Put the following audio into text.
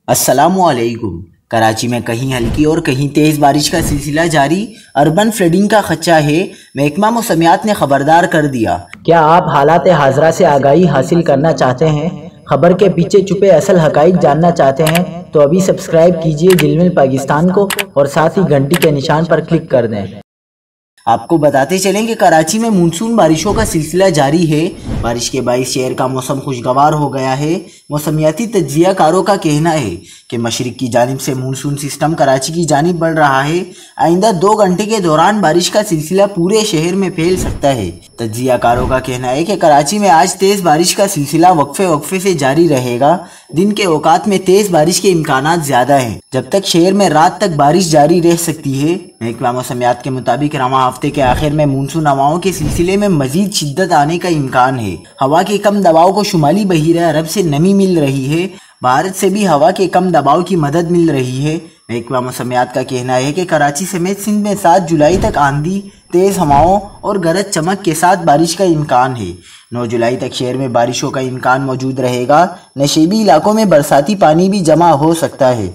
अस्सलाम वालेकुम। कराची में कहीं हल्की और कहीं तेज़ बारिश का सिलसिला जारी। अर्बन फ्लडिंग का खदशा है। महकमा मौसमियात ने खबरदार कर दिया। क्या आप हालात हाजरा से आगाही हासिल करना चाहते हैं? खबर के पीछे छुपे असल हकाइक जानना चाहते हैं तो अभी सब्सक्राइब कीजिए जिलमिल पाकिस्तान को और साथ ही घंटी के निशान पर क्लिक कर दें। आपको बताते चलें कि कराची में मानसून बारिशों का सिलसिला जारी है। बारिश के बाइस शहर का मौसम खुशगवार हो गया है। मौसमियाती तज्जिया कारों का कहना है कि मशरिक की जानिब से मानसून सिस्टम कराची की जानिब बढ़ रहा है। आइंदा 2 घंटे के दौरान बारिश का सिलसिला पूरे शहर में फैल सकता है। तज्जिया कारों का कहना है कि कराची में आज तेज़ बारिश का सिलसिला वक्फे से जारी रहेगा। दिन के औकात में तेज़ बारिश के इम्कानात ज़्यादा हैं। जब तक शहर में रात तक बारिश जारी रह सकती है। महकमा मौसमियात के मुताबिक रवां हफ्ते के आखिर में मानसून हवाओं के सिलसिले में मजीद शिद्दत आने का इम्कान है। हवा के कम दबाव को शुमाली बहीरा अरब से नमी मिल रही है। भारत से भी हवा के कम दबाव की मदद मिल रही है। महकमा मौसमियात का कहना है कि कराची समेत सिंध में 7 जुलाई तक आंधी, तेज़ हवाओं और गरज चमक के साथ बारिश का इम्कान है। 9 जुलाई तक शहर में बारिशों का इम्कान मौजूद रहेगा। नशेबी इलाकों में बरसाती पानी भी जमा हो सकता है।